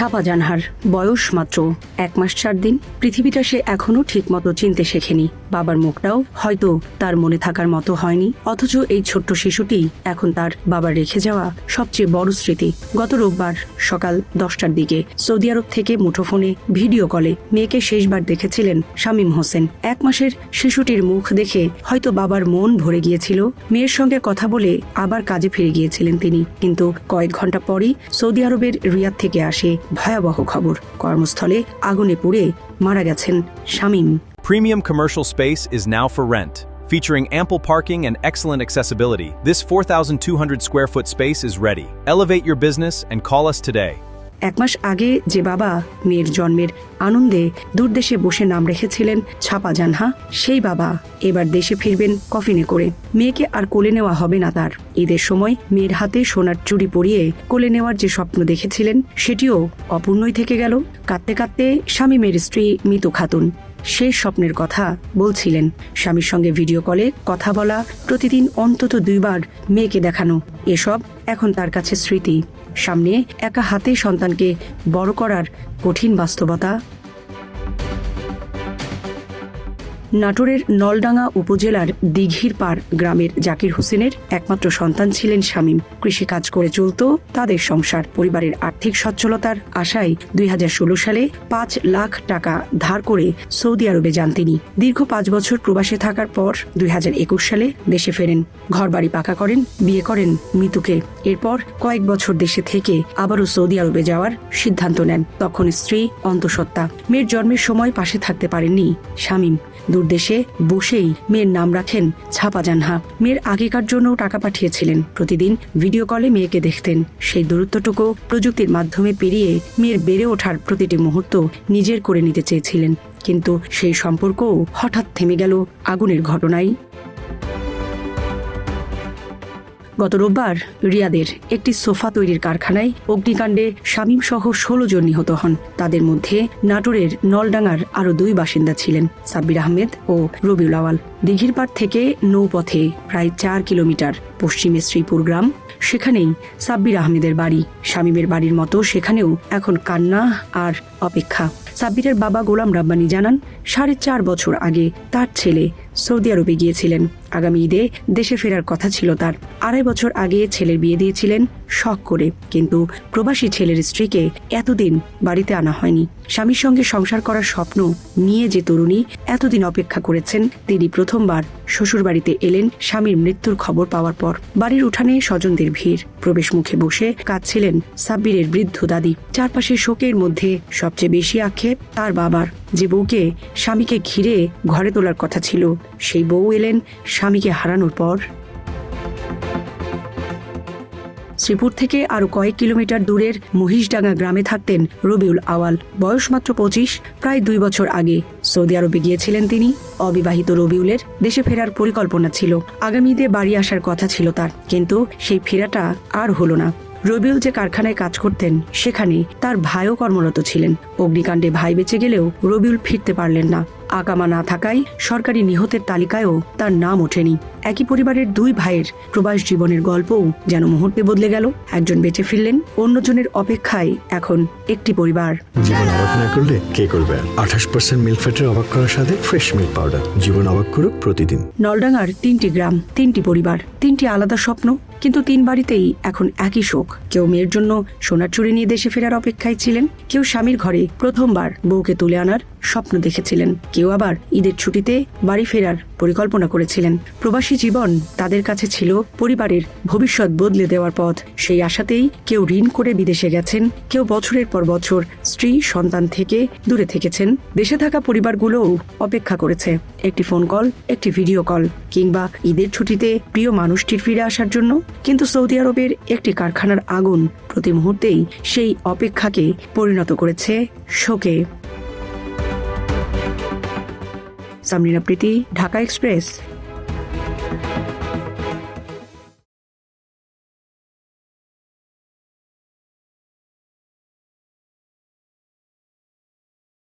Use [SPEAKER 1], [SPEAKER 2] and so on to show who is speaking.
[SPEAKER 1] ছাপা জানহার বয়স মাত্র 1 মাস 4 দিন। পৃথিবীটা সে এখনো ঠিকমতো চিনতে শেখেনি। বাবার মুখটাও হয়তো তার মনে থাকার মতো হয়নি। অথচ এই ছোট্ট শিশুটি এখন তার বাবার রেখে যাওয়া সবচেয়ে বড় স্মৃতি। গত রোববার সকাল 10টার দিকে সৌদি আরব থেকে মুঠোফোনে ভিডিও কলে মেয়েকে শেষবার দেখেছিলেন শামীম হোসেন। 1 মাসের শিশুটির মুখ দেখে হয়তো বাবার মন ভরে গিয়েছিল। মেয়ের সঙ্গে কথা বলে আবার কাজে ফিরে গিয়েছিলেন তিনি। কিন্তু কয়েক ঘন্টা পরই সৌদি আরবের রিয়াদ থেকে আসে ভয়াবহ খবর। কর্মস্থলে আগুনে পুড়ে মারা গেছেন Shamim.
[SPEAKER 2] Premium commercial space is now for rent. Featuring ample parking and excellent accessibility, this 4,200 square foot space is ready. Elevate your business and call us today.
[SPEAKER 1] 1 মাস আগে যে বাবা মেয়ের জন্মের আনন্দে দূরদেশে বসে নাম রেখেছিলেন ছাপা জানহা, সেই বাবা এবার দেশে ফিরবেন কফিনে করে। মেয়েকে আর কোলে নেওয়া হবে না তার। ঈদের সময় মেয়ের হাতে সোনার চুড়ি পরিয়ে কোলে নেওয়ার যে স্বপ্ন দেখেছিলেন সেটিও অপূর্ণই থেকে গেল। কাঁদতে কাঁদতে শামীমের স্ত্রী মিতু খাতুন শেষ স্বপ্নের কথা বলছিলেন। স্বামীর সঙ্গে ভিডিও কলে কথা বলা, প্রতিদিন অন্তত 2 বার মেয়েকে দেখানো, এসব এখন তার কাছে স্মৃতি। সামনে একা হাতে সন্তানকে বড় করার কঠিন বাস্তবতা। নাটোরের নলডাঙ্গা উপজেলার দিঘির পাড় গ্রামের জাকির হোসেনের একমাত্র সন্তান ছিলেন শামীম। কৃষিকাজ করে চলত তাদের সংসার। পরিবারের আর্থিক সচ্ছলতার আশায় 2016 সালে 5 লাখ টাকা ধার করে সৌদি আরবে যান তিনি। দীর্ঘ 5 বছর প্রবাসে থাকার পর 2021 সালে দেশে ফেরেন। ঘরবাড়ি পাকা করেন, বিয়ে করেন মিতুকে। এরপর কয়েক বছর দেশে থেকে আবারও সৌদি আরবে যাওয়ার সিদ্ধান্ত নেন। তখন স্ত্রী অন্তঃসত্ত্বা। মেয়ের জন্মের সময় পাশে থাকতে পারেননি শামীম। দূরদেশে বসেই মেয়ের নাম রাখেন ছাপা জানহা। মেয়ের আগেকার জন্য টাকা পাঠিয়েছিলেন। প্রতিদিন ভিডিও কলে মেয়েকে দেখতেন। সেই দূরত্বটুকু প্রযুক্তির মাধ্যমে পেরিয়ে মেয়ের বেড়ে ওঠার প্রতিটি মুহূর্ত নিজের করে নিতে চেয়েছিলেন। কিন্তু সেই সম্পর্কও হঠাৎ থেমে গেল আগুনের ঘটনায়। গত রোববার রিয়াদের একটি সোফা তৈরির কারখানায় অগ্নিকাণ্ডে শামীম সহ 16 জন নিহত হন। তাদের মধ্যে নাটোরের নলডাঙ্গার আরও 2 বাসিন্দা ছিলেন, সাব্বির আহমেদ ও রবিউল আওয়াল। দিঘির পাড় থেকে নৌপথে প্রায় 4 কিলোমিটার পশ্চিমে শ্রীপুর গ্রাম। সেখানেই সাব্বির আহমেদের বাড়ি। শামীমের বাড়ির মতো সেখানেও এখন কান্না আর অপেক্ষা। সাব্বিরের বাবা গোলাম রাব্বানী জানান, 4.5 বছর আগে তার ছেলে সৌদি আরবে গিয়েছিলেন। আগামী ঈদে দেশে ফেরার কথা ছিল তার। 2.5 বছর আগে ছেলের বিয়ে দিয়েছিলেন শখ করে। কিন্তু প্রবাসী ছেলের স্ত্রীকে এতদিন বাড়িতে আনা হয়নি। স্বামীর সঙ্গে সংসার করার স্বপ্ন নিয়ে যে তরুণী এতদিন অপেক্ষা করেছেন, তিনি প্রথমবার শ্বশুর বাড়িতে এলেন স্বামীর মৃত্যুর খবর পাওয়ার পর। বাড়ির উঠানে স্বজনদের ভিড়। প্রবেশ মুখে বসে কাঁদছিলেন সাব্বিরের বৃদ্ধ দাদি। চারপাশে শোকের মধ্যে সবচেয়ে বেশি আক্ষেপ তার বাবার। যে বউকে স্বামীকে ঘিরে ঘরে তোলার কথা ছিল, সেই বউ এলেন স্বামীকে হারানোর পর। শ্রীপুর থেকে আরো কয়েক কিলোমিটার দূরের মহিষডাঙ্গা গ্রামে থাকতেন রবিউল আওয়াল। বয়স মাত্র 25। প্রায় 2 বছর আগে সৌদি আরবে গিয়েছিলেন তিনি। অবিবাহিত রবিউলের দেশে ফেরার পরিকল্পনা ছিল। আগামী ঈদে বাড়ি আসার কথা ছিল তার, কিন্তু সেই ফেরাটা আর হলো না। রবিউল যে কারখানায় কাজ করতেন সেখানে তার ভাইও কর্মরত ছিলেন। অগ্নিকাণ্ডে ভাই বেঁচে গেলেও রবিউল ফিরতে পারলেন না। আকামা না থাকায় সরকারি নিহতের তালিকায়ও তার নাম ওঠেনি। একই পরিবারের 2 ভাইয়ের প্রবাস জীবনের গল্পও যেন মুহূর্তে বদলে গেল। একজন বেঁচে ফিরলেন, অন্যজনের অপেক্ষায় এখন একটি পরিবার।
[SPEAKER 3] জীবন অবাক না করলে কে করবে? 28% মিল্ক ফ্যাটের অবাক করার সাথে ফ্রেশ মিল্ক পাউডার। জীবন অবাক করুক প্রতিদিন।
[SPEAKER 1] নলডাঙ্গার 3টি গ্রাম, 3টি পরিবার, 3টি আলাদা স্বপ্ন, কিন্তু 3 বাড়িতেই এখন একই শোক। কেউ মেয়ের জন্য সোনার চুড়ি নিয়ে দেশে ফেরার অপেক্ষায় ছিলেন, কেউ স্বামীর ঘরে প্রথমবার বউকে তুলে আনার স্বপ্ন দেখেছিলেন, কেউ আবার ঈদের ছুটিতে বাড়ি ফেরার পরিকল্পনা করেছিলেন। প্রবাসী জীবন তাদের কাছে ছিল পরিবারের ভবিষ্যৎ বদলে দেওয়ার পথ। সেই আশাতেই কেউ ঋণ করে বিদেশে গেছেন, কেউ বছরের পর বছর স্ত্রী সন্তান থেকে দূরে থেকেছেন। দেশে থাকা পরিবারগুলোও অপেক্ষা করেছে একটি ফোন কল, একটি ভিডিও কল, কিংবা ঈদের ছুটিতে প্রিয় মানুষটির ফিরে আসার জন্য। কিন্তু সৌদি আরবের একটি কারখানার আগুন প্রতি মুহূর্তেই সেই অপেক্ষাকে পরিণত করেছে শোকে। সামরিনা প্রীতি, ঢাকা এক্সপ্রেস।